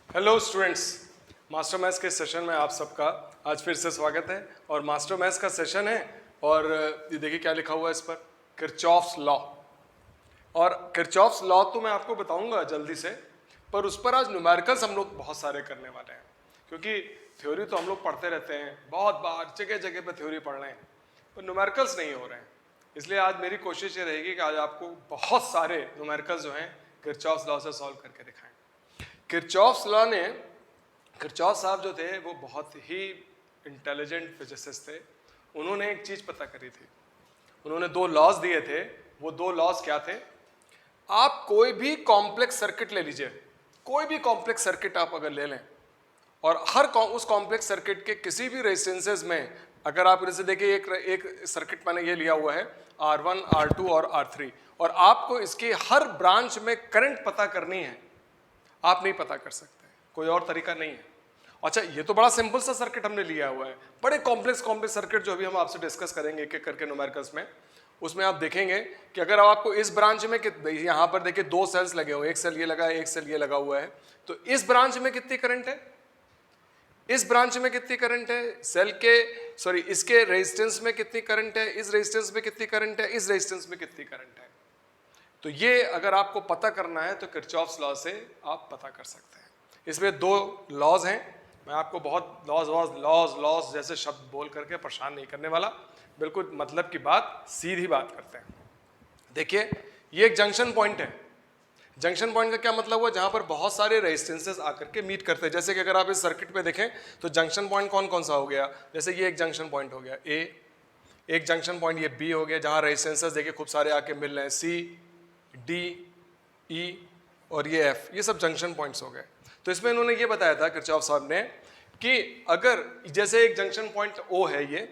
Hello students, master maths के session में आप सबका आज फिर से स्वागत है। और मास्टर मैथ्स का सेशन है और ये देखिए क्या लिखा हुआ है इस पर, किरचॉफ्स लॉ। और किरचॉफ्स लॉ तो मैं आपको बताऊंगा जल्दी से, पर उस पर आज न्यूमेरिकल्स हम लोग बहुत सारे करने वाले हैं, क्योंकि थ्योरी तो हम लोग पढ़ते रहते हैं, बहुत बार जगह जगह पर थ्योरी पढ़ रहे हैं, पर न्यूमेरिकल्स नहीं हो रहे हैं। इसलिए आज मेरी कोशिश ये रहेगी कि आज आपको बहुत सारे न्यूमेरिकल्स जो हैं किरचॉफ्स लॉ से सॉल्व करके दिखाएं। किरचॉफ्स लॉ ने, किरचॉफ साहब जो थे वो बहुत ही इंटेलिजेंट फिजिसिस्ट थे। उन्होंने एक चीज़ पता करी थी, उन्होंने दो लॉज दिए थे। वो दो लॉज क्या थे? आप कोई भी कॉम्प्लेक्स सर्किट ले लीजिए, कोई भी कॉम्प्लेक्स सर्किट आप अगर ले लें और उस कॉम्प्लेक्स सर्किट के किसी भी रेजिस्टेंसेस में, अगर आप इसे देखिए, एक सर्किट मैंने ये लिया हुआ है R1, R2 और R3, और आपको इसके हर ब्रांच में करंट पता करनी है, आप नहीं पता कर सकते, कोई और तरीका नहीं है। अच्छा, ये तो बड़ा सिंपल सा सर्किट हमने लिया हुआ है। बड़े कॉम्प्लेक्स सर्किट जो अभी हम आपसे डिस्कस करेंगे एक एक करके न्यूमेरिकल्स में, उसमें आप देखेंगे कि अगर आपको इस ब्रांच में, यहाँ पर देखिए दो सेल्स लगे हुए हैं, एक सेल ये लगा है, एक सेल ये लगा हुआ है, तो इस ब्रांच में कितनी करंट है, इस ब्रांच में कितनी करंट है, इसके रेजिस्टेंस में कितनी करंट है, इस रेजिस्टेंस में कितनी करंट है, इस रेजिस्टेंस में कितनी करंट है। तो ये अगर आपको पता करना है तो किरचॉफ्स लॉ से आप पता कर सकते हैं। इसमें दो लॉज हैं, मैं आपको बहुत लॉज जैसे शब्द बोल करके परेशान नहीं करने वाला, बिल्कुल मतलब की बात, सीधी बात करते हैं। देखिए, ये एक जंक्शन पॉइंट है। जंक्शन पॉइंट का क्या मतलब हुआ? जहां पर बहुत सारे रेजिस्टेंसेस आकर के मीट करते हैं। जैसे कि अगर आप इस सर्किट पे देखें तो जंक्शन पॉइंट कौन कौन सा हो गया, जैसे ये एक जंक्शन पॉइंट हो गया A, एक जंक्शन पॉइंट ये B हो गया, जहां रेजिस्टेंसेस देखिए खूब सारे आके मिल रहे हैं, C, D, E और ये F, ये सब जंक्शन पॉइंट्स हो गए। तो इसमें इन्होंने ये बताया था किरचॉफ साहब ने कि अगर जैसे एक जंक्शन पॉइंट O है ये,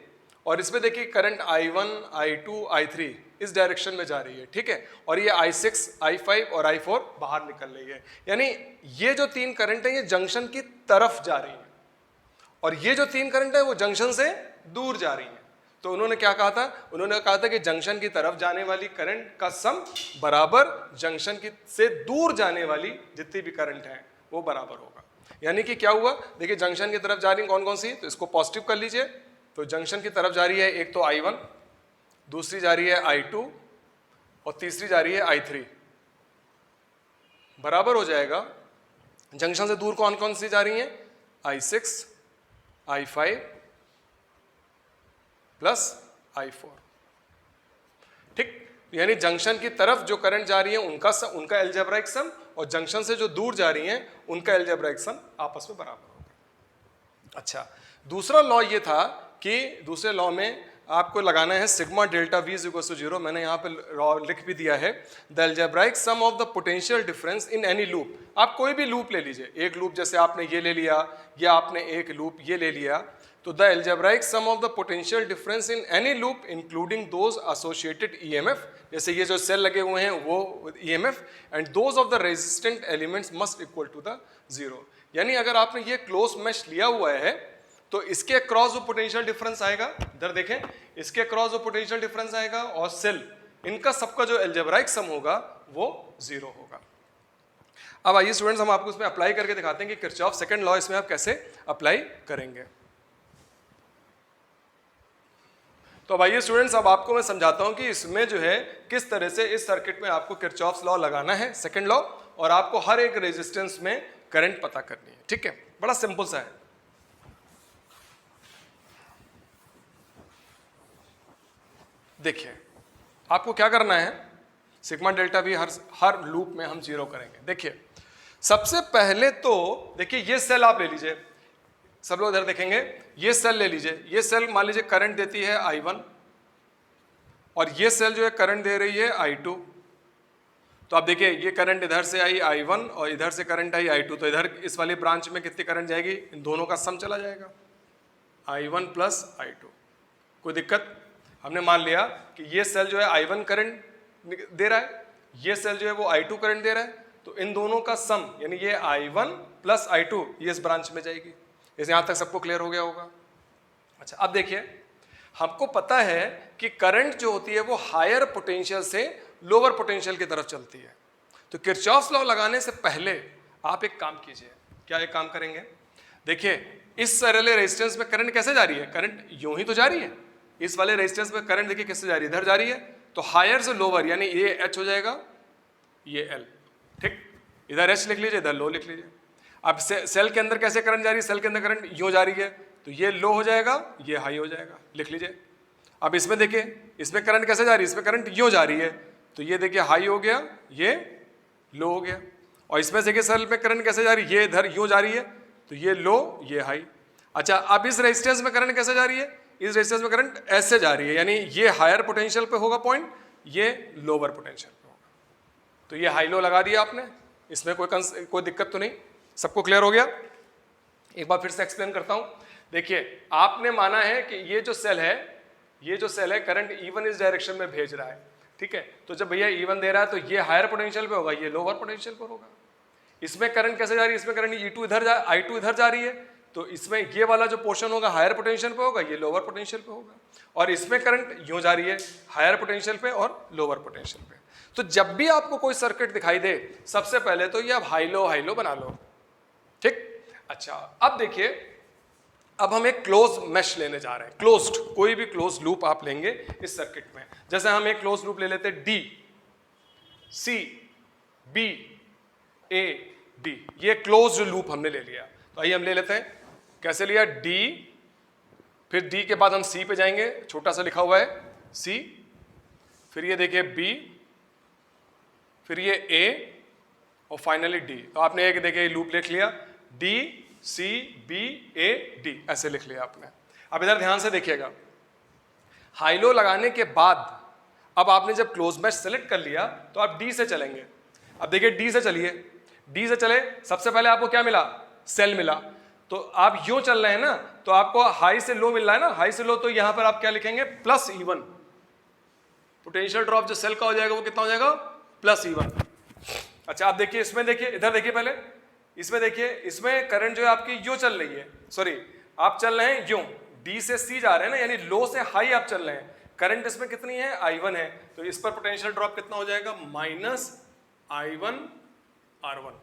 और इसमें देखिए करंट I1, I2, I3 इस डायरेक्शन में जा रही है, ठीक है, और ये I6, I5 और I4 बाहर निकल रही है। यानी ये जो तीन करंट है ये जंक्शन की तरफ जा रही है, और ये जो तीन करंट है वो जंक्शन से दूर जा रही है। तो उन्होंने क्या कहा था? उन्होंने कहा था कि जंक्शन की तरफ जाने वाली करंट का सम बराबर जंक्शन की से दूर जाने वाली जितनी भी करंट है वो बराबर होगा। यानी कि क्या हुआ, देखिए जंक्शन की तरफ जा रही कौन कौन सी, तो इसको पॉजिटिव कर लीजिए। तो जंक्शन की तरफ जा रही है एक तो I1, दूसरी जा रही है I2 और तीसरी जा रही है I3। बराबर हो जाएगा जंक्शन से दूर कौन कौन सी जा रही है, I6, I5 प्लस I4, ठीक। यानी जंक्शन की तरफ जो करंट जा रही है उनका एल्जेब्राइक सम, और जंक्शन से जो दूर जा रही हैं उनका एल्जेब्राइक सम आपस में बराबर होगा। अच्छा, दूसरा लॉ ये था कि दूसरे लॉ में आपको लगाना है sigma delta V equals to 0। मैंने यहाँ पे लिख भी दिया है, the algebraic sum of the potential difference in any loop. आप कोई भी लूप ले लीजिए, एक लूप जैसे आपने ये ले लिया या आपने एक लूप ये ले लिया, तो the algebraic sum of the potential difference in any loop including those associated EMF, जैसे ये जो सेल लगे हुए हैं वो EMF, and those of the resistant elements must equal to the 0। यानी अगर आपने ये क्लोज मैश लिया हुआ है तो इसके अक्रॉस जो पोटेंशियल डिफरेंस आएगा, इधर देखें, इसके अक्रॉस जो पोटेंशियल डिफरेंस आएगा और सेल, इनका सबका जो एल्जेब्राइक सम होगा वो 0 होगा। अब आइए स्टूडेंट्स, हम आपको इसमें अप्लाई करके दिखाते हैं कि किरचॉफ सेकंड लॉ इसमें आप कैसे अप्लाई करेंगे। तो अब आइए स्टूडेंट्स, अब आपको मैं समझाता हूं कि इसमें जो है किस तरह से इस सर्किट में आपको किरचॉफ्स लॉ लगाना है, सेकंड लॉ, और आपको हर एक रेजिस्टेंस में करंट पता करनी है, ठीक है। बड़ा सिंपल सा है। देखिए, आपको क्या करना है, सिग्मा डेल्टा V हर लूप में हम 0 करेंगे। देखिए, सबसे पहले तो देखिए ये सेल आप ले लीजिए, सब लोग इधर देखेंगे, ये सेल ले लीजिए। ये सेल मान लीजिए करंट देती है I1, और ये सेल जो है करंट दे रही है I2। तो आप देखिए, ये करंट इधर से आई I1 और इधर से करंट आई I2, तो इधर इस वाली ब्रांच में कितनी करंट जाएगी, इन दोनों का सम चला जाएगा, I1 प्लस I2। कोई दिक्कत? हमने मान लिया कि ये सेल जो है I1 करंट दे रहा है, ये सेल जो है वो I2 करंट दे रहा है, तो इन दोनों का सम यानी ये I1 प्लस I2 ये इस ब्रांच में जाएगी। इस यहाँ तक सबको क्लियर हो गया होगा। अच्छा, अब देखिए, हमको पता है कि करंट जो होती है वो हायर पोटेंशियल से लोअर पोटेंशियल की तरफ चलती है। तो किरचॉफ्स लॉ लगाने से पहले आप एक काम कीजिए। क्या एक काम करेंगे? देखिए इस वाले रेजिस्टेंस में करंट कैसे जा रही है? करंट यूं ही तो जा रही है। इस वाले रेजिस्टेंस में करंट देखिए कैसे जा रही है, इधर जा रही है। तो हायर से लोअर यानी ये एच हो जाएगा, ये एल, ठीक। इधर एच लिख लीजिए, इधर लो लिख लीजिए। अब सेल के अंदर कैसे करंट जा रही है? सेल के अंदर करंट यूं जा रही है, तो ये लो हो जाएगा, ये हाई हो जाएगा, लिख लीजिए। अब इसमें देखिए इसमें करंट कैसे जा रही है? इसमें करंट यूं जा रही है, तो ये देखिए हाई हो गया, ये लो हो गया। और इसमें देखिए सेल में करंट कैसे जा रही है? ये इधर यूं जा रही है, तो ये लो, ये हाई। अच्छा, अब इस रेजिस्टेंस में करंट कैसे जा रही है? इस रेजिस्टेंस में करंट ऐसे जा रही है, यानी ये हायर पोटेंशियल पे होगा पॉइंट, ये लोअर पोटेंशियल पे होगा। तो ये हाई लो लगा दिया आपने, इसमें कोई दिक्कत तो नहीं, सबको क्लियर हो गया? एक बार फिर से एक्सप्लेन करता हूं। देखिए आपने माना है कि ये जो सेल है करंट E1 इस डायरेक्शन में भेज रहा है, ठीक है। तो जब भैया E1 दे रहा है तो ये हायर पोटेंशियल पे होगा, ये लोअर पोटेंशियल पर होगा। इसमें करंट कैसे जा रही है? इसमें करंट I2 इधर जा रही है, तो इसमें ये वाला जो पोर्शन होगा हायर पोटेंशियल पे होगा, ये लोअर पोटेंशियल पे होगा। और इसमें करंट यूं जा रही है हायर पोटेंशियल पे और लोअर पोटेंशियल पे। तो जब भी आपको कोई सर्किट दिखाई दे, सबसे पहले तो ये आप हाई लो बना लो, ठीक। अच्छा, अब देखिए, अब हम एक क्लोज मैश लेने जा रहे हैं, क्लोज्ड, कोई भी क्लोज लूप आप लेंगे इस सर्किट में। जैसे हम एक क्लोज लूप ले लेते हैं, D C B A D, ये क्लोज लूप हमने ले लिया। तो आइए हम ले लेते हैं, कैसे लिया? डी, फिर डी के बाद हम सी पे जाएंगे, छोटा सा लिखा हुआ है सी, फिर ये देखिए बी, फिर ये ए, और फाइनली डी। तो आपने एक देखिए लूप लिख लिया, D C B A D, ऐसे लिख लिया आपने। अब इधर ध्यान से देखिएगा, हाई लो लगाने के बाद अब आपने जब क्लोज मैश सेलेक्ट कर लिया तो आप डी से चलेंगे। अब देखिए डी से चलिए, डी से चले, सबसे पहले आपको क्या मिला? सेल मिला। तो आप यूं चल रहे हैं ना, तो आपको हाई से लो मिल रहा है ना, हाई से लो, तो यहां पर आप क्या लिखेंगे? Plus E1। पोटेंशियल ड्रॉप जो सेल का हो जाएगा वो कितना हो जाएगा? Plus E1। अच्छा, आप देखिए इसमें, देखिए इधर देखिए, पहले इसमें देखिए, इसमें करंट जो है आपकी यूं चल रही है, सॉरी आप चल रहे हैं यूं, डी से सी जा रहे हैं ना, यानी लो से हाई आप चल रहे हैं। करंट इसमें कितनी है? I1 है, तो इस पर पोटेंशियल ड्रॉप कितना हो जाएगा? Minus I1 R1।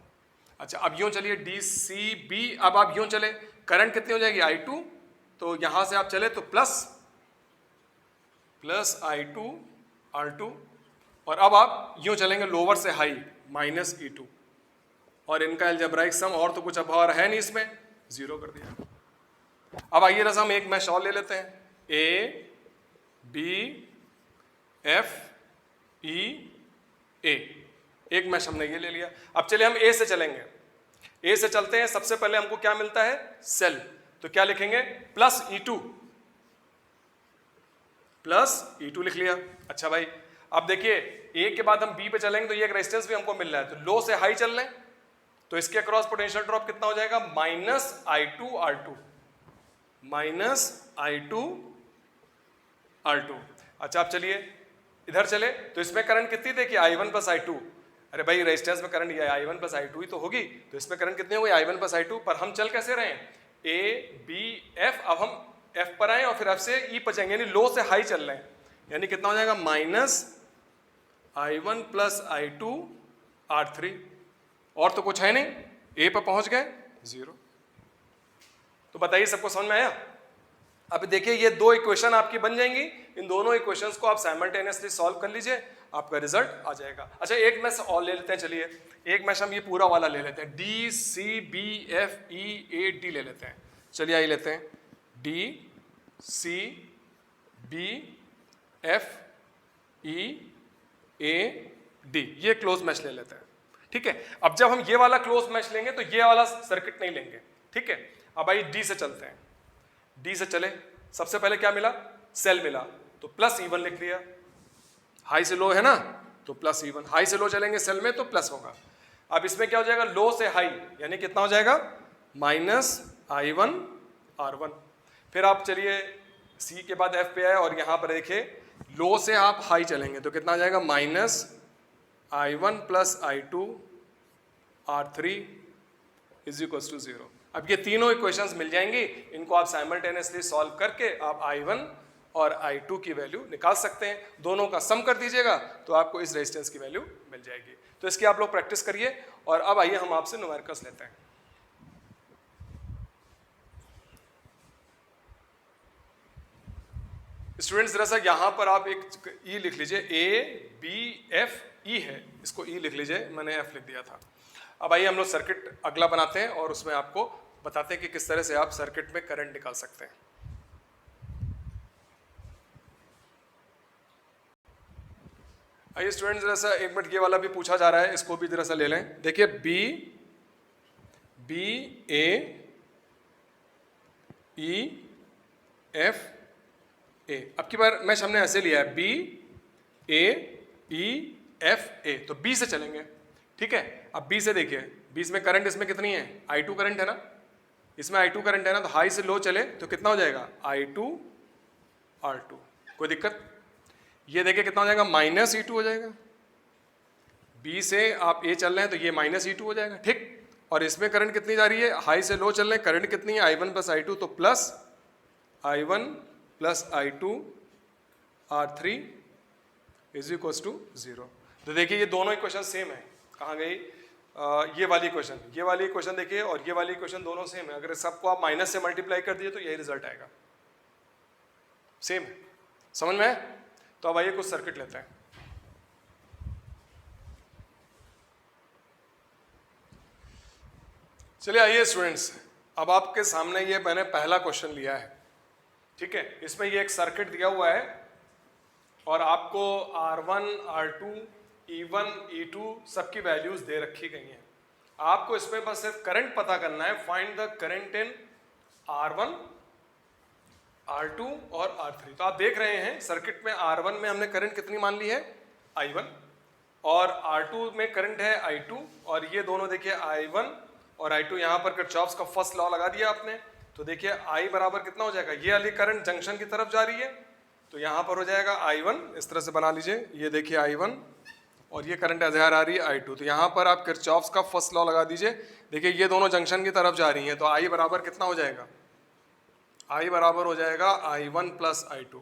अच्छा, अब यूं चलिए डी सी बी, अब आप यूं चले, करंट कितनी हो जाएगी? I2, तो यहां से आप चले तो प्लस I2 R2, और अब आप यूं चलेंगे लोअर से हाई, माइनस E2, और इनका अलजेब्राइक सम और तो कुछ अब और है नहीं, इसमें जीरो कर दिया। अब आइए रस हम एक मैश और ले लेते हैं, ए बी एफ ई ए, एक मैश हमने ये ले लिया। अब चलिए हम ए से चलेंगे, ए से चलते हैं। सबसे पहले हमको क्या मिलता है? सेल, तो क्या लिखेंगे? प्लस E2 लिख लिया। अच्छा भाई, अब देखिए ए के बाद हम बी पे चलेंगे तो ये एक रेजिस्टेंस भी हमको मिल रहा है, तो लो से हाई चल रहे हैं, तो इसके अक्रॉस पोटेंशियल ड्रॉप कितना हो जाएगा? Minus I2 R2, minus I2 R2। अच्छा, आप चलिए इधर चले, तो इसमें करंट कितनी देखिए? I1 plus I2। अरे भाई, रेजिस्टेंस में करंट ये I1 प्लस I2 ही तो होगी, तो इसमें करंट कितनी होगी? I1 plus I2। पर हम चल कैसे रहे हैं? ए बी एफ, अब हम F पर आए और फिर F से E पर जाएंगे, यानी लो से हाई चल रहे हैं, यानी कितना हो जाएगा? Minus I1 plus I2 R3, और तो कुछ है नहीं, ए पर पहुंच गए, जीरो। तो बताइए सबको समझ में आया? अब देखिए ये दो इक्वेशन आपकी बन जाएंगी, इन दोनों इक्वेशंस को आप साइमल्टेनियसली सॉल्व कर लीजिए, आपका रिजल्ट आ जाएगा। अच्छा, एक मैश और ले लेते हैं, चलिए एक मैश हम ये पूरा वाला ले लेते हैं, D C B F E A D ले लेते हैं। चलिए आइए लेते हैं, D C B F E A D, ये क्लोज मैश ले लेते हैं, ठीक है। अब जब हम ये वाला क्लोज मैश लेंगे तो ये वाला सर्किट नहीं लेंगे, ठीक है। अब आइए डी से चलते हैं, डी से चले, सबसे पहले क्या मिला? सेल मिला, तो प्लस E1 लिख दिया। हाई से लो है ना, तो प्लस E1, हाई से लो चलेंगे सेल में तो प्लस होगा। अब इसमें क्या हो जाएगा? लो से हाई, यानी कितना हो जाएगा? Minus I1 R1। फिर आप चलिए सी के बाद F पे आए और यहाँ पर देखिए लो से आप हाई चलेंगे तो कितना आ जाएगा? Minus I1 plus I2 R3 is equals to 0। अब ये तीनों इक्वेशंस मिल जाएंगी, इनको आप साइमल्टेनियसली सॉल्व करके आप I1 और I2 की वैल्यू निकाल सकते हैं। दोनों का सम कर दीजिएगा तो आपको इस रेजिस्टेंस की वैल्यू मिल जाएगी। तो इसकी आप लोग प्रैक्टिस करिए। और अब आइए हम आपसे न्यूमेरिकल्स लेते हैं। स्टूडेंट्स जरा सा यहाँ पर आप एक ई लिख लीजिए, ABFE है, इसको ई लिख लीजिए, मैंने एफ लिख दिया था। अब आइए हम लोग सर्किट अगला बनाते हैं और उसमें आपको बताते हैं कि किस तरह से आप सर्किट में करंट निकाल सकते हैं। आइए स्टूडेंट्स जरा सा एक मिनट, ये वाला भी पूछा जा रहा है, इसको भी जरा सा ले लें। देखिए BAEF A, अब की बार मैच हमने ऐसे लिया है BAEF A, तो B से चलेंगे, ठीक है। अब B से देखिए, B में करंट इसमें कितनी है, I2 करंट है ना, इसमें I2 करंट है ना, तो हाई से लो चले तो कितना हो जाएगा, I2 R2, कोई दिक्कत। ये देखिए कितना हो जाएगा, -E2 हो जाएगा। B से आप A चल रहे हैं तो ये -E2 हो जाएगा, ठीक। और इसमें करंट कितनी जा रही है, हाई से लो चल रहे हैं, करंट कितनी है, I1 + I2, तो प्लस I1 + I2 R3 = 0। तो देखिए ये दोनों इक्वेशन सेम है। कहाँ गई ये वाली इक्वेशन देखिए, और ये वाली इक्वेशन दोनों सेम है। अगर सबको आप माइनस से मल्टीप्लाई कर दिए तो यही रिजल्ट आएगा, सेम है। समझ में है? तो अब आइए कुछ सर्किट लेते हैं। चलिए आइए स्टूडेंट्स, अब आपके सामने ये मैंने पहला क्वेश्चन लिया है, ठीक है। इसमें ये एक सर्किट दिया हुआ है और आपको R1, R2, E1, E2 सबकी वैल्यूज दे रखी गई हैं। आपको इसमें बस सिर्फ करंट पता करना है, find the current in R1, R2 और R3। तो आप देख रहे हैं सर्किट में R1 में हमने करंट कितनी मान ली है, I1, और R2 में करंट है I2, और ये दोनों देखिए I1 और I2, यहाँ पर किरचॉफ्स का फर्स्ट लॉ लगा दिया आपने। तो देखिए I बराबर कितना हो जाएगा, ये वाली करंट जंक्शन की तरफ जा रही है, तो यहाँ पर हो जाएगा I1, इस तरह से बना लीजिए, ये देखिए I1, और ये करंट इधर आ रही है I2। तो यहाँ पर आप किरचॉफ्स का फर्स्ट लॉ लगा दीजिए। देखिए ये दोनों जंक्शन की तरफ जा रही हैं, तो I बराबर कितना हो जाएगा, I बराबर हो जाएगा I1 + I2।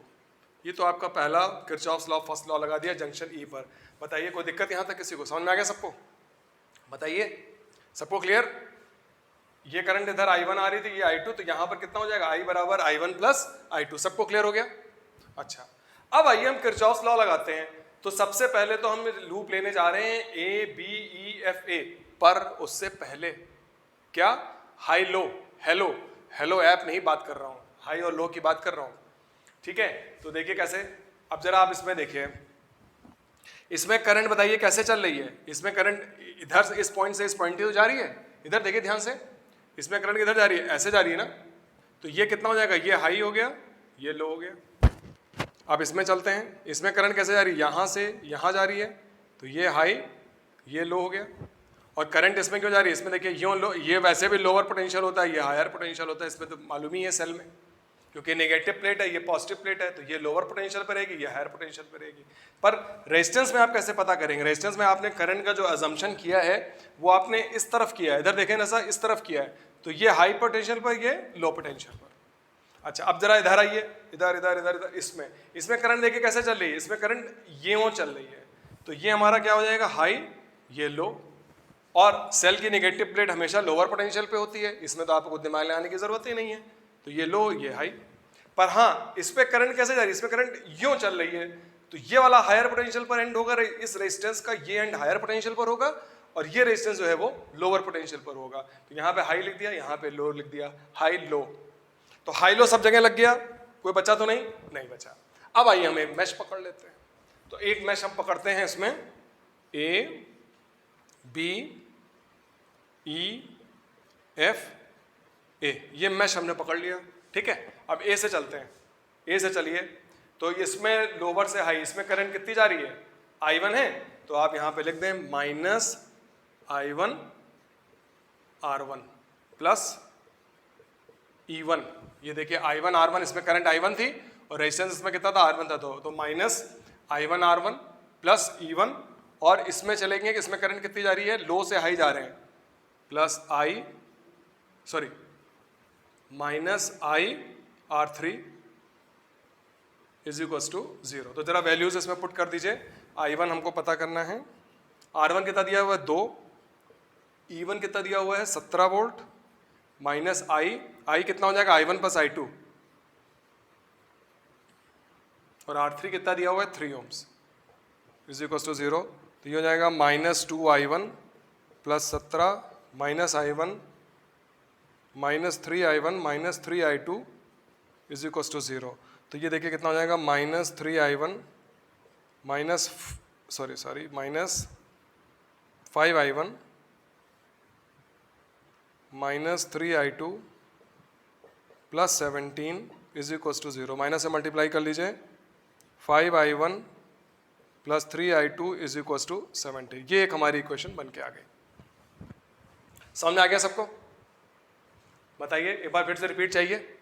ये तो आपका पहला किरचॉफ्स लॉ फर्स्ट लॉ लगा दिया जंक्शन E पर। बताइए कोई दिक्कत यहाँ तक किसी को, समझ में आ गया सबको? बताइए सबको क्लियर? ये करंट इधर I1 आ रही थी, ये I2, तो यहाँ पर कितना हो जाएगा, I बराबर I1 + I2। सबको क्लियर हो गया? अच्छा, अब आइए हम किरचॉफ्स लॉ लगाते हैं। तो सबसे पहले तो हम लूप लेने जा रहे हैं ABEFA पर, उससे पहले क्या, हाई लो, हेलो ऐप नहीं बात कर रहा हूँ, हाई और लो की बात कर रहा हूँ, ठीक है। तो देखिए कैसे, अब जरा आप इसमें देखिए, इसमें करंट बताइए कैसे चल रही है। इसमें करंट इधर से, इस पॉइंट से इस पॉइंट तो जा रही है, इधर देखिए ध्यान से, इसमें करंट किधर जा रही है, ऐसे जा रही है ना। तो ये कितना हो जाएगा, ये हाई हो गया, ये लो हो गया। अब इसमें चलते हैं, इसमें करंट कैसे जा रही है, यहाँ से यहाँ जा रही है, तो ये हाई, ये लो हो गया। और करंट इसमें क्यों जा रही है, इसमें देखिए यूँ लो, ये वैसे भी लोअर पोटेंशियल होता है, ये हायर पोटेंशियल होता है, इसमें तो मालूम ही है सेल में, क्योंकि नेगेटिव प्लेट है, ये पॉजिटिव प्लेट है, तो ये लोअर पोटेंशियल पर रहेगी, ये हायर पोटेंशियल पर रहेगी। पर रेजिस्टेंस में आप कैसे पता करेंगे, रेजिस्टेंस में आपने करंट का जो अजम्पशन किया है वो आपने इस तरफ किया है, इधर देखें ना सर, इस तरफ किया है, तो ये हाई पोटेंशियल पर, ये लो पोटेंशियल पर। अच्छा, अब जरा इधर आइए, इधर इधर इधर इधर, इसमें करंट देखिए कैसे चल रही है, इसमें करंट ये वो चल रही है, तो ये हमारा क्या हो जाएगा, हाई, ये लो। और सेल की नेगेटिव प्लेट हमेशा लोअर पोटेंशियल पे होती है, इसमें तो आपको दिमाग लगाने की जरूरत ही नहीं है, तो ये लो, ये हाई। पर हाँ, इस पे करंट कैसे जा रही है, इसमें करंट यूं चल रही है, तो ये वाला हायर पोटेंशियल पर एंड होगा, इस रेजिस्टेंस का ये एंड हायर पोटेंशियल पर होगा, और ये रेजिस्टेंस जो है वो लोअर पोटेंशियल पर होगा। तो यहाँ पे हाई लिख दिया, यहाँ पे लो लिख दिया, हाई लो। तो हाई लो सब जगह लग गया, कोई बचा तो नहीं बचा। अब आइए हम एक मैश पकड़ लेते हैं। तो एक मैश हम पकड़ते हैं, इसमें ABEF A, ये मैश हमने पकड़ लिया, ठीक है। अब A से चलते हैं, A से चलिए। तो इसमें लोअर से हाई, इसमें करंट कितनी जा रही है, I1 है, तो आप यहाँ पे लिख दें -I1 R1 + E1। ये देखिए I1 R1, इसमें करंट I1 थी और रेजिस्टेंस इसमें कितना था, R1 था, तो -I1 R1 + E1। और इसमें चलेंगे कि इसमें करंट कितनी जा रही है, लो से हाई जा रहे हैं, -I R3 is equals to 0। तो जरा वैल्यूज इसमें पुट कर दीजिए। I1 हमको पता करना है, R1 कितना दिया हुआ है 2, E1 कितना दिया हुआ है 17 वोल्ट, माइनस I कितना हो जाएगा I1 प्लस I2, और R3 कितना दिया हुआ है 3 ओम्स, इज इक्वल्स टू 0। तो ये हो जाएगा -2I1 plus 17 minus I1 minus 3I1 minus 3I2 is equals to 0। तो ये देखिए कितना हो जाएगा -3I1 minus minus 5I1 minus 3I2 plus 17 is equals to 0। माइनस से मल्टीप्लाई कर लीजिए, 5I1 plus 3I2 is equals to 70। ये एक हमारी इक्वेशन बन के आ गई। समझ में आ गया सबको? बताइए, एक बार फिर से रिपीट चाहिए,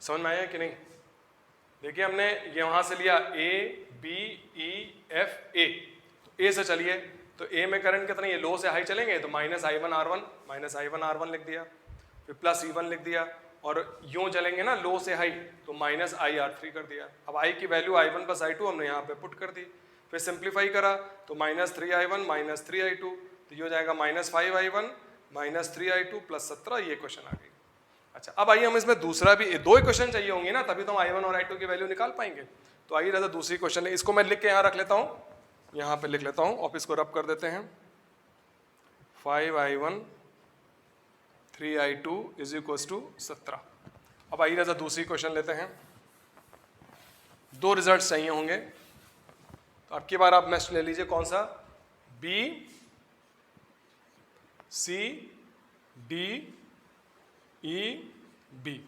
समझ में आया कि नहीं? देखिए हमने ये वहां से लिया A B E F A, A से चलिए तो A में करंट कितना, ये लो से हाई चलेंगे तो -I1 लिख दिया, फिर प्लस E1 लिख दिया, और यूं चलेंगे ना लो से हाई तो -IR3 कर दिया। अब I की वैल्यू I1 प्लस I2 हमने यहाँ पे पुट कर दी, फिर सिंप्लीफाई करा तो -3I1 माइनस 3I2, तो ये हो जाएगा -5I1 माइनस 3I2 प्लस 17। ये क्वेश्चन आ गई। अच्छा, अब आइए हम इसमें दूसरा भी, दो इक्वेशन चाहिए होंगी ना, तभी तो हम I1 और I2 की वैल्यू निकाल पाएंगे। तो आइए दादा दूसरी क्वेश्चन है, इसको मैं लिख के यहाँ रख लेता हूँ, यहाँ पे लिख लेता हूँ, ऑफिस को रब कर देते हैं। 5I1 3I2 is equals to 17। अब आइए दादा दूसरी क्वेश्चन लेते हैं। दो रिजल्ट चाहिए होंगे, तो अब की बार आप मैच ले लीजिए, कौन सा, B C D E B।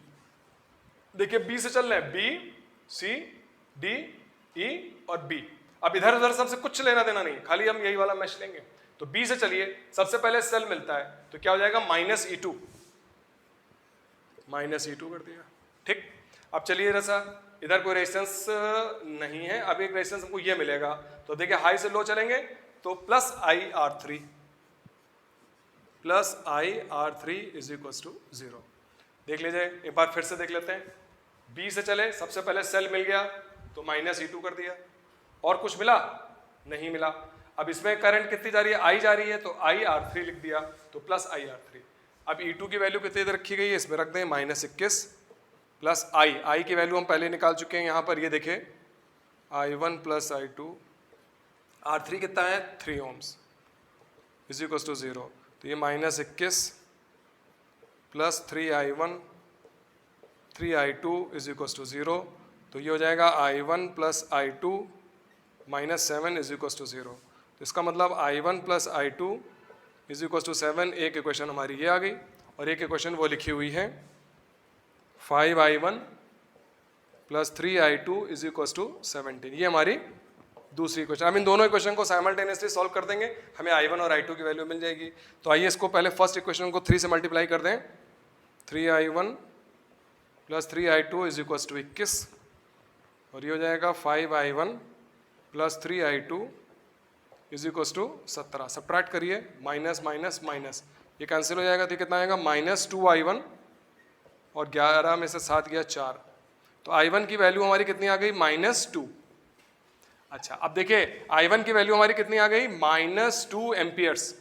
देखिए B से चल रहे हैं, B C D E और B। अब इधर उधर सबसे कुछ लेना देना नहीं, खाली हम यही वाला मैच लेंगे। तो B से चलिए, सबसे पहले सेल मिलता है तो क्या हो जाएगा -E2 कर दिया, ठीक। अब चलिए रसा, इधर कोई रेजिस्टेंस नहीं है, अब एक रेजिस्टेंस हमको ये मिलेगा, तो देखिए हाई से लो चलेंगे तो plus IR3 is equals to 0। देख लीजिए, एक बार फिर से देख लेते हैं। B से चले, सबसे पहले सेल मिल गया तो -E2 कर दिया, और कुछ मिला नहीं मिला। अब इसमें करंट कितनी जा रही है, I जा रही है, तो IR3 लिख दिया, तो प्लस IR3। अब E2 की वैल्यू कितनी इधर रखी गई है, इसमें रख दें -21 प्लस I की वैल्यू हम पहले निकाल चुके हैं यहाँ पर, ये देखें I1 प्लस I2, R3 कितना है 3 ओम्स इज इक्वल्स टू 0। तो ये -21 plus 3I1 3I2 is equals to 0। तो ये हो जाएगा I1 plus I2 -7 is equals to 0। तो इसका मतलब I1 plus I2 is equals to 7। एक इक्वेशन हमारी ये आ गई, और एक इक्वेशन वो लिखी हुई है 5I1 plus 3I2 is equals to 17। ये हमारी दूसरी इक्वेशन। अब इन दोनों इक्वेशन को साइमल्टेनियसली सॉल्व कर देंगे, हमें I1 और I2 की वैल्यू मिल जाएगी। तो आइए इसको पहले फर्स्ट इक्वेशन को 3 से मल्टीप्लाई कर दें, 3I1 plus 3I2 is equals to 21, और ये हो जाएगा 5I1 plus 3I2 is equals to 17। Subtract करिए, माइनस माइनस माइनस, ये कैंसिल हो जाएगा, तो कितना आएगा -2I1, और 11 में से 7 गया 4, तो I1 की वैल्यू हमारी कितनी आ गई -2। अच्छा, अब देखिए I1 की वैल्यू हमारी कितनी आ गई -2 एम्पियर्स,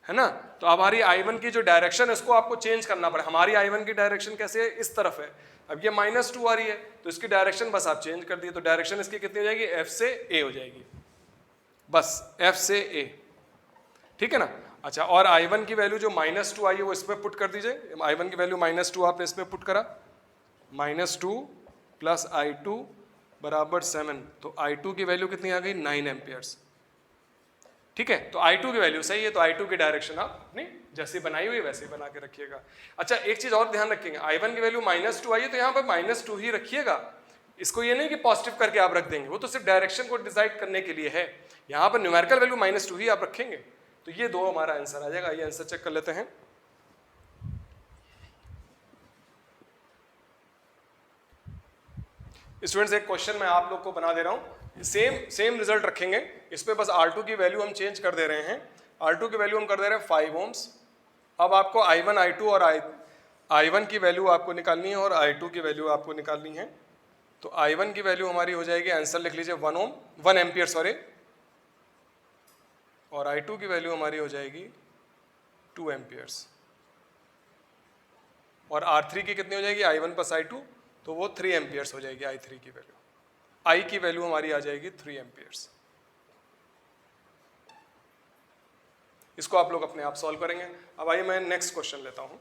है ना। तो अब हमारी I1 की जो डायरेक्शन है उसको आपको चेंज करना पड़े। हमारी I1 की डायरेक्शन कैसे है, इस तरफ है, अब ये -2 आ रही है, तो इसकी डायरेक्शन बस आप चेंज कर दिए, तो डायरेक्शन इसकी कितनी हो जाएगी, F से A हो जाएगी, बस F से A, ठीक है ना। अच्छा, और I1 की वैल्यू जो -2 आई है वो इसमें पुट कर दीजिए। I1 की वैल्यू -2 आपने इसमें पुट करा, -2 प्लस I2 बराबर 7, तो I2 की वैल्यू कितनी आ गई 9 एम्पियर्स, ठीक है। तो I2 की वैल्यू सही है, तो I2 की डायरेक्शन आप अपनी जैसी बनाई हुई वैसे ही बना के रखिएगा। अच्छा, एक चीज और ध्यान रखेंगे, I1 की वैल्यू -2 आई है, तो यहाँ पर -2 ही रखिएगा, इसको ये नहीं कि पॉजिटिव करके आप रख देंगे, वो तो सिर्फ डायरेक्शन को डिसाइड करने के लिए है। यहाँ पर न्यूमेरिकल वैल्यू -2 ही आप रखेंगे, तो ये दो हमारा आंसर आ जाएगा। ये आंसर चेक कर लेते हैं। स्टूडेंट्स, एक क्वेश्चन मैं आप लोग को बना दे रहा हूँ, सेम रिजल्ट रखेंगे, इस पे बस R2 की वैल्यू हम चेंज कर दे रहे हैं। R2 की वैल्यू हम कर दे रहे हैं 5 ओम्स। अब आपको I1 I2 और I1 की वैल्यू आपको निकालनी है और I2 की वैल्यू आपको निकालनी है। तो I1 की वैल्यू हमारी हो जाएगी, आंसर लिख लीजिए 1 एम्पियर सॉरी, और I2 की वैल्यू हमारी हो जाएगी 2 एम्पियर्स। और R3 की कितनी हो जाएगी, I1 प्लस I2, तो वो 3 एम्पियर्स हो जाएगी I3 की वैल्यू। I की वैल्यू हमारी आ जाएगी 3 एम्पियर्स। इसको आप लोग अपने आप सॉल्व करेंगे। अब आइए मैं नेक्स्ट क्वेश्चन लेता हूं।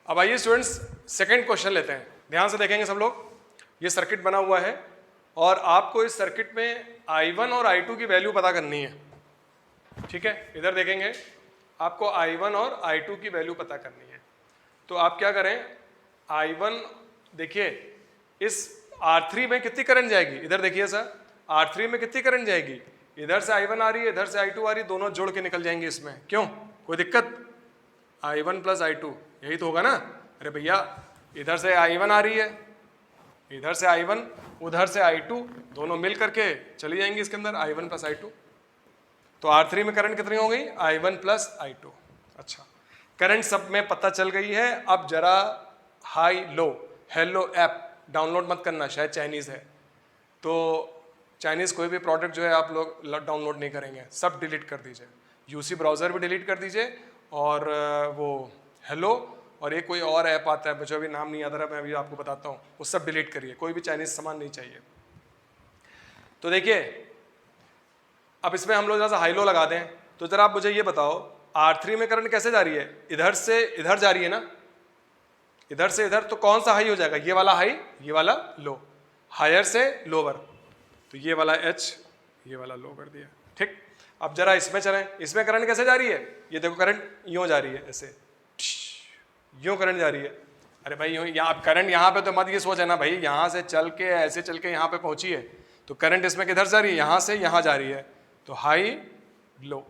अब आइए स्टूडेंट्स सेकंड क्वेश्चन लेते हैं, ध्यान से देखेंगे सब लोग। ये सर्किट बना हुआ है और आपको इस सर्किट में I1 और I2 की वैल्यू पता करनी है, ठीक है। इधर देखेंगे, आपको I1 और I2 की वैल्यू पता करनी है। तो आप क्या करें, I1 देखिए इस R3 में कितनी करंट जाएगी, इधर देखिए सर, R3 में कितनी करंट जाएगी, इधर से I1 आ रही है, इधर से I2 आ रही है, दोनों जोड़ के निकल जाएंगे इसमें। क्यों, कोई दिक्कत, I1 प्लस I2 यही तो होगा ना। अरे भैया इधर से I1 आ रही है, इधर से I1, उधर से I2, दोनों मिल करके चली जाएंगी इसके अंदर, I1 प्लस I2। तो R3 में करंट कितनी हो गई, I1 प्लस I2। अच्छा, करंट सब में पता चल गई है। अब जरा high low hello app download मत करना, शायद चाइनीज़ है, तो चाइनीज़ कोई भी प्रोडक्ट जो है आप लोग डाउनलोड नहीं करेंगे, सब डिलीट कर दीजिए। यूसी ब्राउज़र भी डिलीट कर दीजिए, और वो हेलो और एक कोई और ऐप आता है, मुझे अभी नाम नहीं याद आ रहा, मैं अभी आपको बताता हूँ, वो सब डिलीट करिए, कोई भी चाइनीज़ सामान नहीं चाहिए। तो देखिए अब इसमें हम लोग जरा सा हाई लो लगा दें, तो जरा आप मुझे ये बताओ R3 में करंट कैसे जा रही है, इधर से इधर जा रही है ना, इधर से इधर, तो कौन सा हाई हो जाएगा, ये वाला हाई, ये वाला लो, हायर से लोअर, तो ये वाला H, ये वाला लो कर दिया, ठीक। अब जरा इसमें चलें, इसमें करंट कैसे जा रही है, ये देखो करंट यूं जा रही है, ऐसे यूं करंट जा रही है। अरे भाई यूं, यहाँ करंट यहाँ पे तो मत ये सोच है ना भाई, यहाँ से चल के ऐसे चल के यहाँ पे पहुंची है, तो करंट इसमें किधर जा रही है, यहाँ से यहाँ जा रही है, तो हाई लो,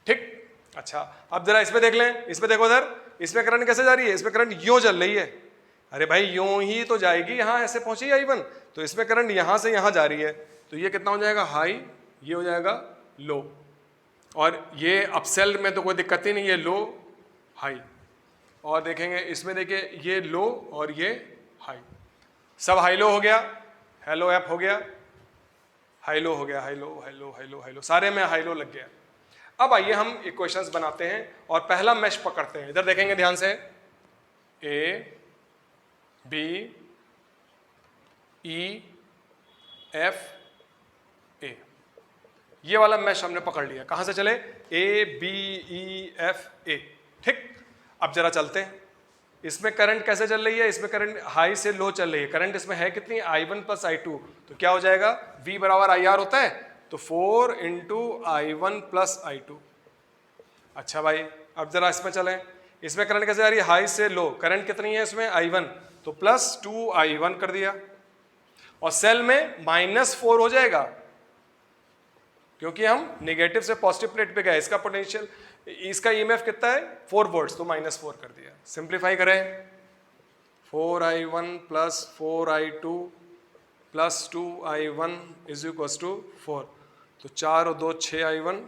ठीक। अच्छा अब जरा इसमें देख लें, इसमें देखो इधर, इसमें करंट कैसे जा रही है, इसमें करंट यूं चल रही है। अरे भाई यूं ही तो जाएगी, यहाँ ऐसे पहुंची I1, तो इसमें करंट यहाँ से यहाँ जा रही है, तो ये कितना हो जाएगा हाई, ये हो जाएगा लो, और ये अपसेल में तो कोई दिक्कत ही नहीं है, लो हाई। और देखेंगे इसमें, देखिए ये लो और ये हाई, सब हाई लो हो गया, हेलो ऐप हो गया, हाई लो हो गया, high low high low high low high low, सारे में हाई लो लग गया। अब आइए हम इक्वेशंस बनाते हैं और पहला मैश पकड़ते हैं। इधर देखेंगे ध्यान से, A B E F A, ये वाला मैश हमने पकड़ लिया। कहां से चले, A B E F A, ठीक। अब जरा चलते हैं, इसमें करंट कैसे चल रही है, इसमें करंट हाई से लो चल रही है, करंट इसमें है कितनी, I1 प्लस I2, तो क्या हो जाएगा, V बराबर IR होता है, तो 4 इंटू I1 प्लस I2। अच्छा भाई अब जरा इसमें चलें, इसमें करंट कैसे आ रही है, हाई से लो, करंट कितनी है इसमें I1, तो प्लस 2I1 कर दिया, और सेल में -4 हो जाएगा, क्योंकि हम नेगेटिव से पॉजिटिव प्लेट पे गए। इसका पोटेंशियल, इसका ईएमएफ कितना है, 4 वोल्ट्स, तो -4 कर दिया। सिंप्लीफाई करें, 4I1 plus 4I2 plus 2I1 is equal to 4, तो 4 और 2 6I1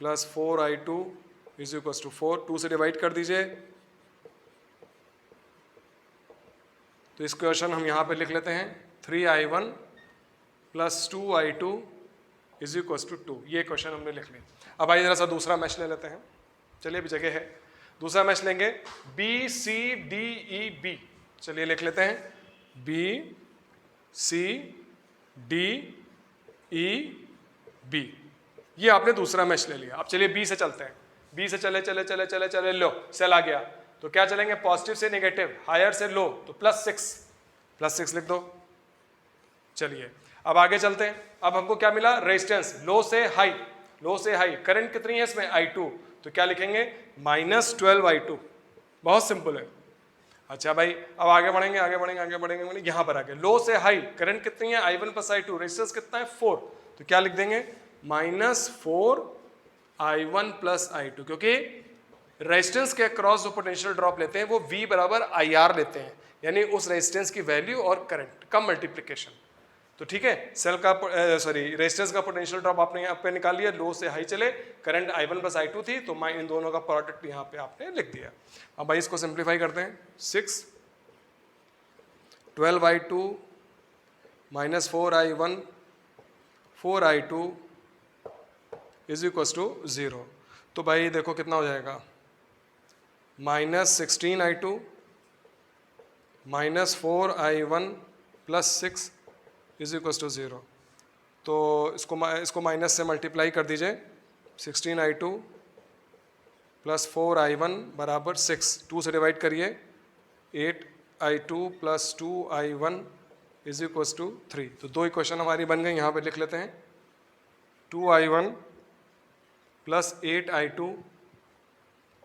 plus 4I2 is equal to 4, 2 से डिवाइड कर दीजिए, तो इस क्वेश्चन हम यहाँ पे लिख लेते हैं 3I1 plus 2I2 is equal to 2, ये क्वेश्चन हमने लिख लिया। अब आइए जरा सा दूसरा मैश ले लेते हैं, चलिए अभी जगह है, दूसरा मैश लेंगे B C D E B, चलिए लिख लेते हैं B C D E B, ये आपने दूसरा मैश ले लिया। अब चलिए बी से चलते हैं, बी से चले चले चले चले चले लो, सेल आ गया, तो क्या चलेंगे, पॉजिटिव से नेगेटिव, हायर से लो, तो +6 लिख दो। चलिए अब आगे चलते हैं, अब हमको क्या मिला, रेजिस्टेंस, लो से हाई, लो से हाई, करंट कितनी है इसमें I2, तो क्या लिखेंगे -12I2, बहुत सिंपल है। अच्छा भाई अब आगे बढ़ेंगे आगे बढ़ेंगे आगे बढ़ेंगे, यहाँ पर आगे लो से हाई, करंट कितनी है I1 प्लस I2, रेजिस्टेंस कितना है 4, तो क्या लिख देंगे -4I1 प्लस I2, क्योंकि रेजिस्टेंस के अक्रॉस जो पोटेंशियल ड्रॉप लेते हैं वो V बराबर IR लेते हैं, यानी उस रेजिस्टेंस की वैल्यू और करंट का मल्टीप्लिकेशन। तो ठीक है, सेल का रेजिस्टेंस का पोटेंशियल ड्रॉप आपने यहाँ पे निकाल लिया, लो से हाई चले, करंट I1 प्लस I2 थी, तो इन दोनों का प्रोडक्ट यहाँ पे आपने लिख दिया। अब भाई इसको सिंप्लीफाई करते हैं, 6 12I2 minus 4I1 4I2 is equal to 0। तो भाई देखो कितना हो जाएगा, -16I2 minus 4I1 plus 6 is equal to 0। तो इसको माइनस से मल्टीप्लाई कर दीजिए, 16I2 प्लस 4I1 बराबर 6, 2 से डिवाइड करिए, 8I2 plus 2I1 is equal to 3। तो दो इक्वेशन हमारी बन गई, यहाँ पे लिख लेते हैं, 2I1 plus 8I2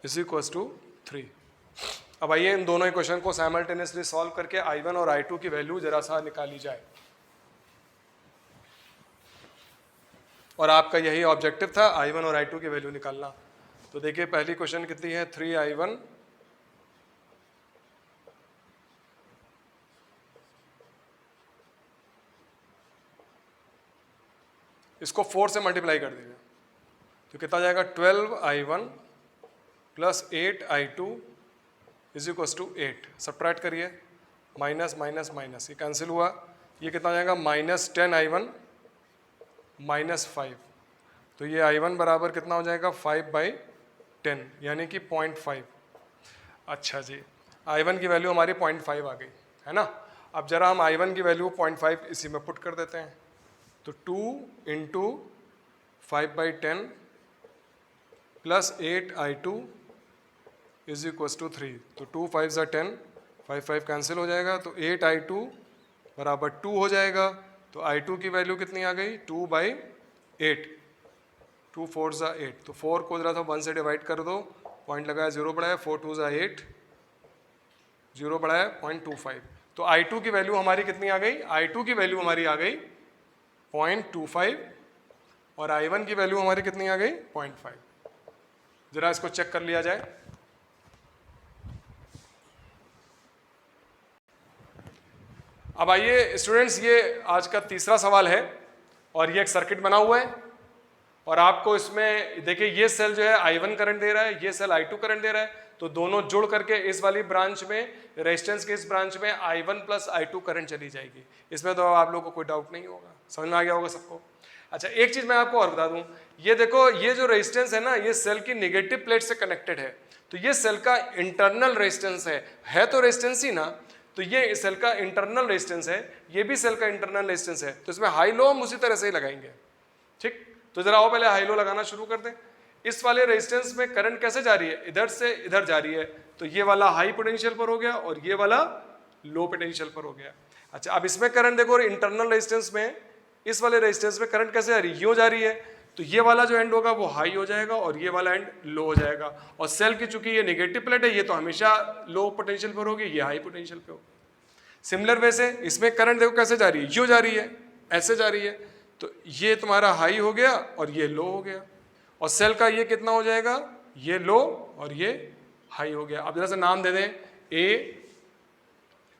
is equal to 3। अब आइए इन दोनों इक्वेशन को साइमल्टेनियसली सॉल्व करके I1 और I2 की वैल्यू जरा सा निकाली जाए, और आपका यही ऑब्जेक्टिव था, I1 और I2 की वैल्यू निकालना। तो देखिए पहली क्वेश्चन कितनी है, 3I1 इसको 4 से मल्टीप्लाई कर दीजिए, तो कितना जाएगा, 12I1 plus 8I2 is equal to 8। Subtract करिए, माइनस माइनस माइनस, ये कैंसिल हुआ, ये कितना जाएगा, -10I1 माइनस 5। तो ये I1 बराबर कितना हो जाएगा, 5/10 यानी कि 0.5। अच्छा जी, I1 की वैल्यू हमारी 0.5 आ गई है ना। अब जरा हम I1 की वैल्यू 0.5 इसी में पुट कर देते हैं, तो 2 into 5/10 plus 8I2 is equal to 3। तो 2 5 ज़ा 10, 5 5 कैंसिल हो जाएगा, तो 8I2 बराबर 2 हो जाएगा। तो I2 की वैल्यू कितनी आ गई, 2/8, 2 4 ज़ा 8। तो 4 को जरा सा 1 से डिवाइड कर दो, पॉइंट लगाया, 0 बढ़ाया, 4 2 ज़ा 8, 0 बढ़ाया 0.25। तो I2 की वैल्यू हमारी कितनी आ गई, I2 की वैल्यू हमारी आ गई 0.25, और I1 की वैल्यू हमारी कितनी आ गई, 0.5। जरा इसको चेक कर लिया जाए। अब आइए स्टूडेंट्स, ये आज का तीसरा सवाल है, और ये एक सर्किट बना हुआ है, और आपको इसमें देखिए ये सेल जो है I1 करंट दे रहा है, ये सेल I2 करंट दे रहा है, तो दोनों जुड़ करके इस वाली ब्रांच में, रेजिस्टेंस के इस ब्रांच में I1 प्लस I2 करंट चली जाएगी। इसमें तो आप लोगों को कोई डाउट नहीं होगा, समझ में आ गया होगा सबको। अच्छा, एक चीज मैं आपको और बता दूं, ये देखो ये जो रेजिस्टेंस है ना, ये सेल की नेगेटिव प्लेट से कनेक्टेड है, तो ये सेल का इंटरनल रेजिस्टेंस है तो रेजिस्टेंस ही ना, तो ये सेल का इंटरनल रेजिस्टेंस है, ये भी सेल का इंटरनल रेजिस्टेंस है, तो इसमें हाई लो हम उसी तरह से ही लगाएंगे। ठीक, तो जरा आओ पहले हाई लो लगाना शुरू कर दें। इस वाले रेजिस्टेंस में करंट कैसे जा रही है, इधर से इधर जा रही है, तो ये वाला हाई पोटेंशियल पर हो गया और ये वाला लो पोटेंशियल पर हो गया। अच्छा, अब इसमें करंट देखो, इंटरनल रेजिस्टेंस में, इस वाले रेजिस्टेंस में करंट कैसे जा रही है, यूं जा रही है, तो ये वाला जो एंड होगा वो हाई हो जाएगा और ये वाला एंड लो हो जाएगा। और सेल की चूंकि ये नेगेटिव प्लेट है, ये तो हमेशा लो पोटेंशियल पर होगी, ये हाई पोटेंशियल पे होगी। सिमिलर वे से इसमें करंट देखो कैसे जा रही है, यूं जा रही है, ऐसे जा रही है, तो ये तुम्हारा हाई हो गया और ये लो हो गया, और सेल का ये कितना हो जाएगा, ये लो और ये हाई हो गया। अब जरा सा नाम दे दें, A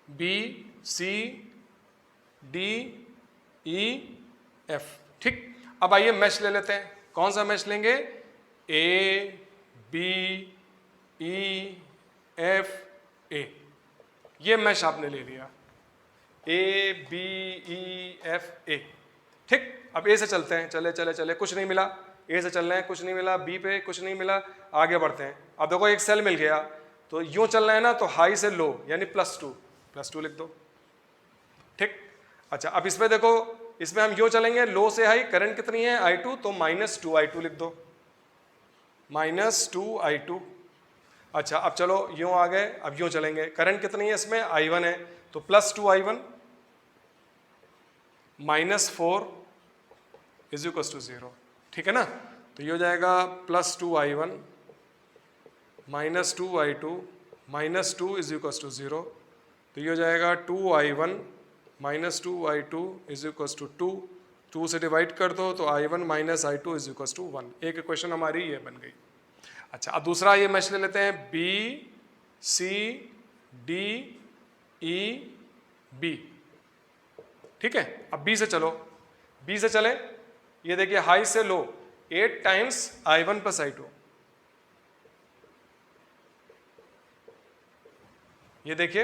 B C D E F। ठीक, अब आइए मैश ले लेते हैं। कौन सा मैश लेंगे, A B E F A, ये मैश आपने ले लिया, A B E F A। ठीक, अब ए से चलते हैं, चले चले चले, कुछ नहीं मिला, ए से चल रहे हैं, कुछ नहीं मिला, बी पे कुछ नहीं मिला, आगे बढ़ते हैं। अब देखो एक सेल मिल गया, तो यूं चल रहे हैं ना, तो हाई से लो यानी +2 लिख दो। ठीक, अच्छा, अब इसमें देखो, इसमें हम यूं चलेंगे, लो से हाई, करंट कितनी है I2, तो -2I2 लिख दो, -2I2। अच्छा, अब चलो यूं आ गए, अब यूं चलेंगे, करंट कितनी है इसमें, I1 है, तो +2I1 -4 इज इक्वल टू 0। ठीक है ना, तो ये हो जाएगा +2I1 -2I2 -2 is equal to 0। तो ये हो जाएगा 2I1 -2I2 is equal to 2, 2 से डिवाइड कर दो, तो I1 -I2 is equal to 1। एक इक्वेशन हमारी ये बन गई। अच्छा, अब दूसरा ये मैच ले लेते हैं, B C D E B, ठीक है। अब बी से चलो, बी से चले, ये देखिए हाई से लो 8 टाइम्स I1 प्लस I2, ये देखिए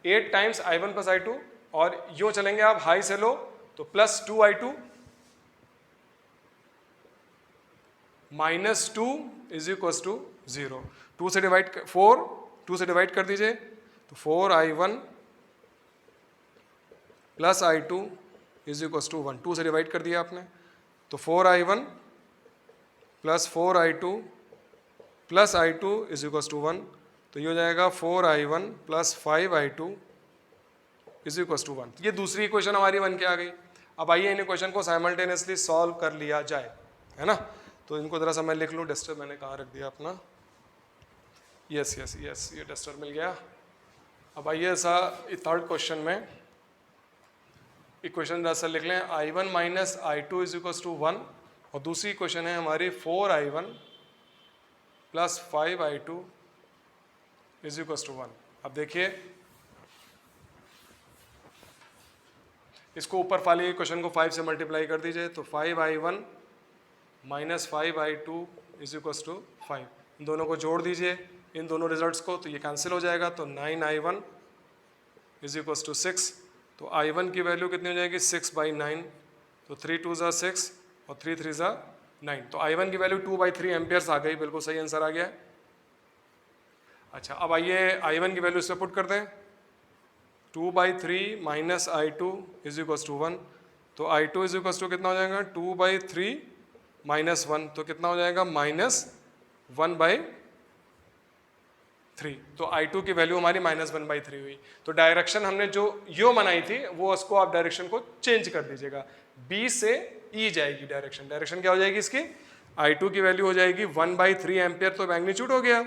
8 टाइम्स I1 प्लस I2, और यूं चलेंगे आप हाई से लो तो plus 2I2 minus 2 is equal to 0। 2 से डिवाइड 2 से डिवाइड कर दीजिए तो 4I1 plus I2 is equal to 1। 2 से डिवाइड कर दिया आपने तो 4I1 plus 4I2 plus I2 is equal to 1, तो ये हो जाएगा 4I1 plus 5I2 is equal to 1। ये दूसरी इक्वेशन हमारी बन के आ गई। अब आइए इन इक्वेशन को साइमल्टेनियसली सॉल्व कर लिया जाए, है ना। तो इनको ज़रा सा मैं लिख लूँ, डस्टर मैंने कहाँ रख दिया अपना, यस यस यस, ये डस्टर मिल गया। अब आइए ऐसा थर्ड क्वेश्चन में इक्वेशन जरा सा लिख लें, I1 minus I2 is equal to 1, और दूसरी इक्वेशन है हमारी 4I1 plus 5I2 is equal to 1। अब देखिए इसको ऊपर वाली क्वेश्चन को 5 से मल्टीप्लाई कर दीजिए तो 5I1 minus 5I2 is equal to 5। इन दोनों को जोड़ दीजिए, इन दोनों रिजल्ट्स को, तो ये कैंसिल हो जाएगा, तो 9I1 इज इक्वल टू 6। तो I1 की वैल्यू कितनी हो जाएगी 6/9, तो 3 2 ज़ा 6 और 3 3 ज़ा 9, तो I1 की वैल्यू 2/3 एम्पियर्स आ गई, बिल्कुल सही आंसर आ गया है। अच्छा अब आइए I1 की वैल्यू इस पर पुट कर दें, 2/3 minus I2 is equal to 1, तो I2 इज इक्वल टू कितना हो जाएगा 2/3 माइनस 1, तो कितना हो जाएगा -1/3, तो I2 की वैल्यू हमारी -1/3 हुई। तो डायरेक्शन हमने जो यो बनाई थी वो उसको आप डायरेक्शन को चेंज कर दीजिएगा, B से E जाएगी डायरेक्शन। डायरेक्शन क्या हो जाएगी इसकी, I2 की वैल्यू हो जाएगी 1/3 एम्पियर, तो मैग्नीट्यूड हो गया,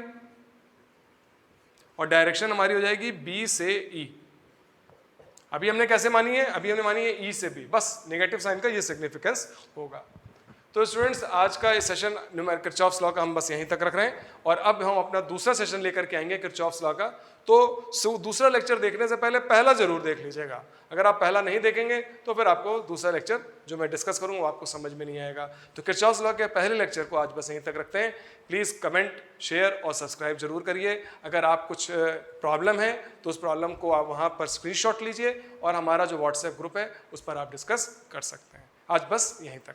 और डायरेक्शन हमारी हो जाएगी B से E। अभी हमने कैसे मानी है, अभी हमने मानी है E से B, बस नेगेटिव साइन का ये सिग्निफिकेंस होगा। तो स्टूडेंट्स आज का इस सेशन किरचॉफ्स लॉ का हम बस यहीं तक रख रहे हैं, और अब हम अपना दूसरा सेशन लेकर के आएंगे किरचॉफ्स लॉ का। तो दूसरा लेक्चर देखने से पहले पहला जरूर देख लीजिएगा, अगर आप पहला नहीं देखेंगे तो फिर आपको दूसरा लेक्चर जो मैं डिस्कस करूंगा वो आपको समझ में नहीं आएगा। तो किरचॉफ्स लॉ के पहले लेक्चर को आज बस यहीं तक रखते हैं। प्लीज़ कमेंट, शेयर और सब्सक्राइब जरूर करिए। अगर आप कुछ प्रॉब्लम है तो उस प्रॉब्लम को आप वहाँ पर स्क्रीनशॉट लीजिए, और हमारा जो व्हाट्सएप ग्रुप है उस पर आप डिस्कस कर सकते हैं। आज बस यहीं तक।